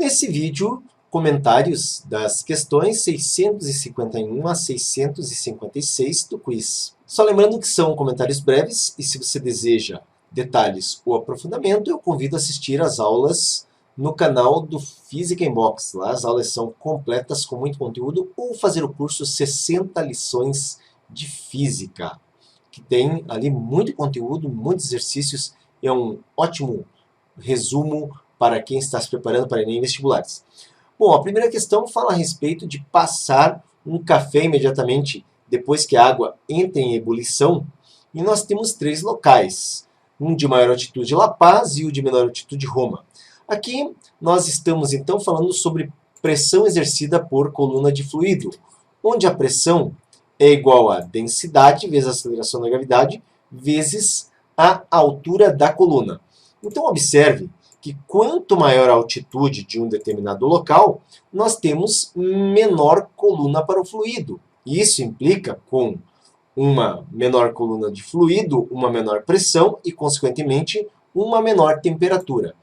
Nesse vídeo, comentários das questões 651 a 656 do quiz. Só lembrando que são comentários breves e se você deseja detalhes ou aprofundamento, eu convido a assistir às aulas no canal do Física em Box. Lá as aulas são completas com muito conteúdo, ou fazer o curso 60 lições de Física, que tem ali muito conteúdo, muitos exercícios, e é um ótimo resumo para quem está se preparando para Enem e vestibulares. Bom, a primeira questão fala a respeito de passar um café imediatamente depois que a água entra em ebulição, e nós temos três locais, um de maior altitude La Paz e o de menor altitude Roma. Aqui nós estamos então falando sobre pressão exercida por coluna de fluido, onde a pressão é igual a densidade vezes a aceleração da gravidade vezes a altura da coluna. Então observe que quanto maior a altitude de um determinado local, nós temos menor coluna para o fluido. Isso implica, com uma menor coluna de fluido, uma menor pressão e, consequentemente, uma menor temperatura.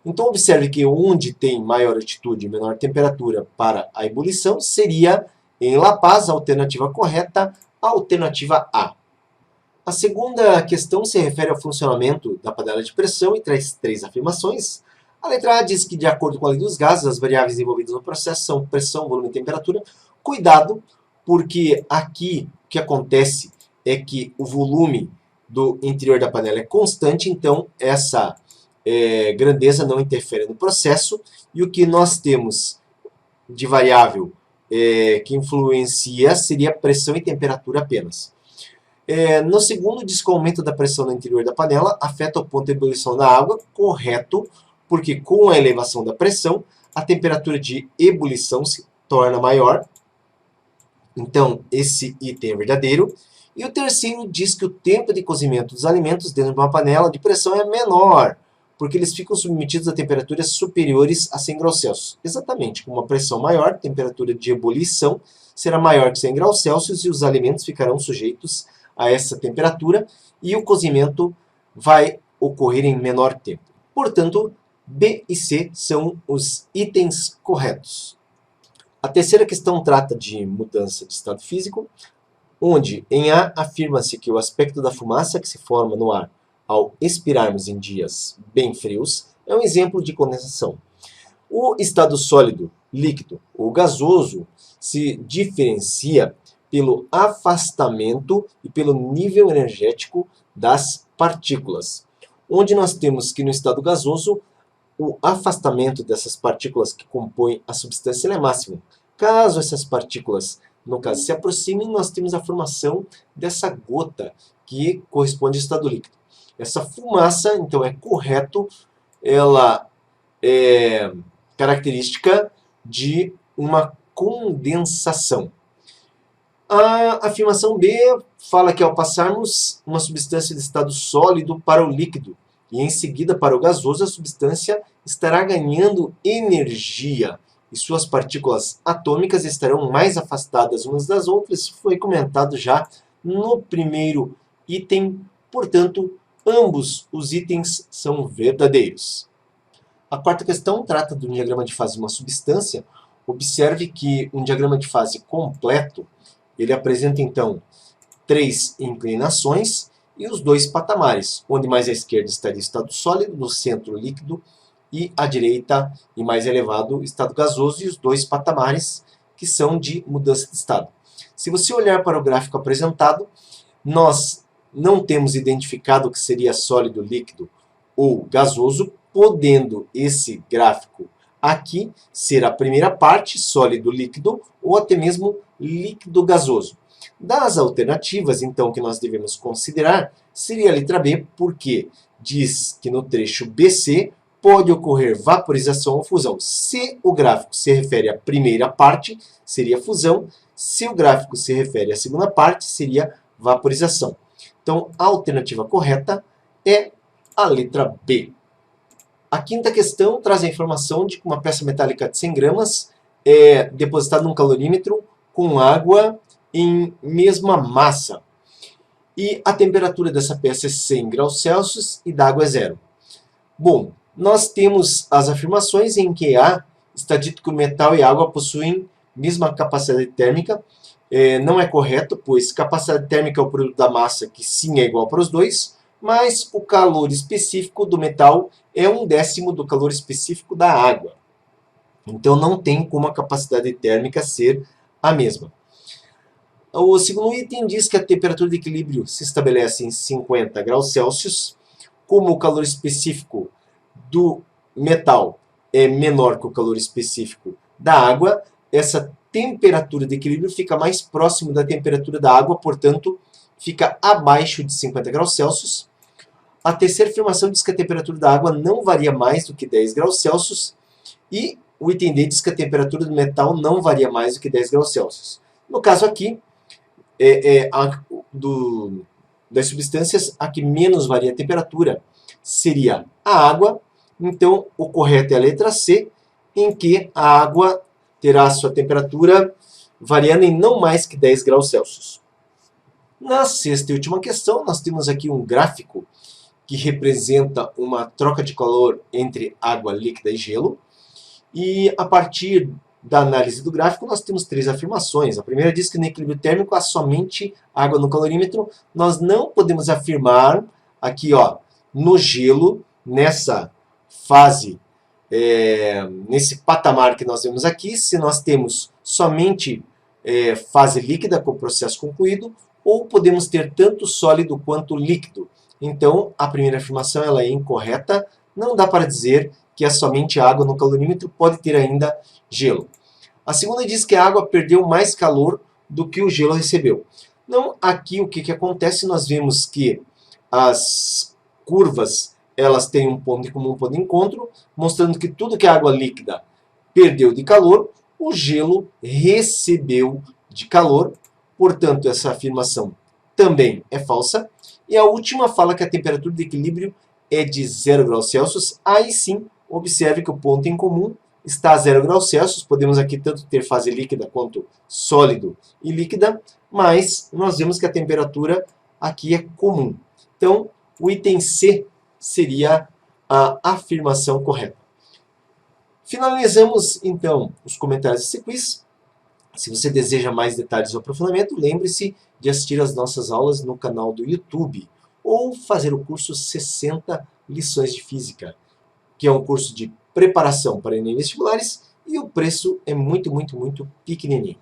Então, observe que onde tem maior altitude e menor temperatura para a ebulição seria, em La Paz, a alternativa correta, a alternativa A. A segunda questão se refere ao funcionamento da panela de pressão e traz três afirmações. A letra A diz que, de acordo com a lei dos gases, as variáveis envolvidas no processo são pressão, volume e temperatura. Cuidado, porque aqui o que acontece é que o volume do interior da panela é constante, então essa grandeza não interfere no processo. E o que nós temos de variável que influencia seria pressão e temperatura apenas. No segundo, diz que o aumento da pressão no interior da panela afeta o ponto de ebulição da água, correto, porque com a elevação da pressão, a temperatura de ebulição se torna maior. Então, esse item é verdadeiro. E o terceiro diz que o tempo de cozimento dos alimentos dentro de uma panela de pressão é menor, porque eles ficam submetidos a temperaturas superiores a 100 graus Celsius. Exatamente, com uma pressão maior, a temperatura de ebulição será maior que 100 graus Celsius e os alimentos ficarão sujeitos a essa temperatura e o cozimento vai ocorrer em menor tempo. Portanto, B e C são os itens corretos. A terceira questão trata de mudança de estado físico, onde em A afirma-se que o aspecto da fumaça que se forma no ar ao expirarmos em dias bem frios é um exemplo de condensação. O estado sólido, líquido ou gasoso se diferencia pelo afastamento e pelo nível energético das partículas, onde nós temos que no estado gasoso o afastamento dessas partículas que compõem a substância é máximo. Caso essas partículas, no caso, se aproximem, nós temos a formação dessa gota que corresponde ao estado líquido. Essa fumaça, então, é correto, ela é característica de uma condensação. A afirmação B fala que ao passarmos uma substância de estado sólido para o líquido e em seguida para o gasoso, a substância estará ganhando energia e suas partículas atômicas estarão mais afastadas umas das outras. Isso foi comentado já no primeiro item, portanto, ambos os itens são verdadeiros. A quarta questão trata do diagrama de fase de uma substância. Observe que um diagrama de fase completo ele apresenta, então, três inclinações e os dois patamares, onde mais à esquerda estaria o estado sólido, no centro líquido, e à direita e mais elevado o estado gasoso, e os dois patamares que são de mudança de estado. Se você olhar para o gráfico apresentado, nós não temos identificado o que seria sólido, líquido ou gasoso, podendo esse gráfico aqui ser a primeira parte, sólido, líquido, ou até mesmo líquido gasoso. Das alternativas, então, que nós devemos considerar, seria a letra B, porque diz que no trecho BC pode ocorrer vaporização ou fusão. Se o gráfico se refere à primeira parte, seria fusão. Se o gráfico se refere à segunda parte, seria vaporização. Então, a alternativa correta é a letra B. A quinta questão traz a informação de que uma peça metálica de 100 gramas é depositada num calorímetro com água em mesma massa. E a temperatura dessa peça é 100 graus Celsius e da água é zero. Bom, nós temos as afirmações em que A está dito que o metal e a água possuem mesma capacidade térmica. Não é correto, pois capacidade térmica é o produto da massa, que sim é igual para os dois, mas o calor específico do metal é 1/10 do calor específico da água. Então não tem como a capacidade térmica ser a mesma. O segundo item diz que a temperatura de equilíbrio se estabelece em 50 graus Celsius. Como o calor específico do metal é menor que o calor específico da água, essa temperatura de equilíbrio fica mais próximo da temperatura da água, portanto, fica abaixo de 50 graus Celsius. A terceira afirmação diz que a temperatura da água não varia mais do que 10 graus Celsius. E o item D diz que a temperatura do metal não varia mais do que 10 graus Celsius. No caso aqui, das substâncias, a que menos varia a temperatura seria a água. Então, o correto é a letra C, em que a água terá a sua temperatura variando em não mais que 10 graus Celsius. Na sexta e última questão, nós temos aqui um gráfico que representa uma troca de calor entre água líquida e gelo. E a partir da análise do gráfico, nós temos 3 afirmações. A primeira diz que no equilíbrio térmico há somente água no calorímetro. Nós não podemos afirmar aqui, no gelo, nessa fase, nesse patamar que nós vemos aqui, se nós temos somente fase líquida com o processo concluído, ou podemos ter tanto sólido quanto líquido. Então, a primeira afirmação ela é incorreta. Não dá para dizer que é somente água no calorímetro, pode ter ainda gelo. A segunda diz que a água perdeu mais calor do que o gelo recebeu. Então, aqui o que acontece? Nós vemos que as curvas elas têm um ponto em comum, um ponto de encontro, mostrando que tudo que é água líquida perdeu de calor, o gelo recebeu de calor. Portanto, essa afirmação também é falsa. E a última fala que a temperatura de equilíbrio é de 0 graus Celsius. Aí sim, observe que o ponto em comum está a 0 graus Celsius. Podemos aqui tanto ter fase líquida quanto sólido e líquida, mas nós vemos que a temperatura aqui é comum. Então, o item C seria a afirmação correta. Finalizamos, então, os comentários desse quiz. Se você deseja mais detalhes ou aprofundamento, lembre-se de assistir às nossas aulas no canal do YouTube ou fazer o curso 60 lições de física, que é um curso de preparação para Enem vestibulares e o preço é muito pequenininho.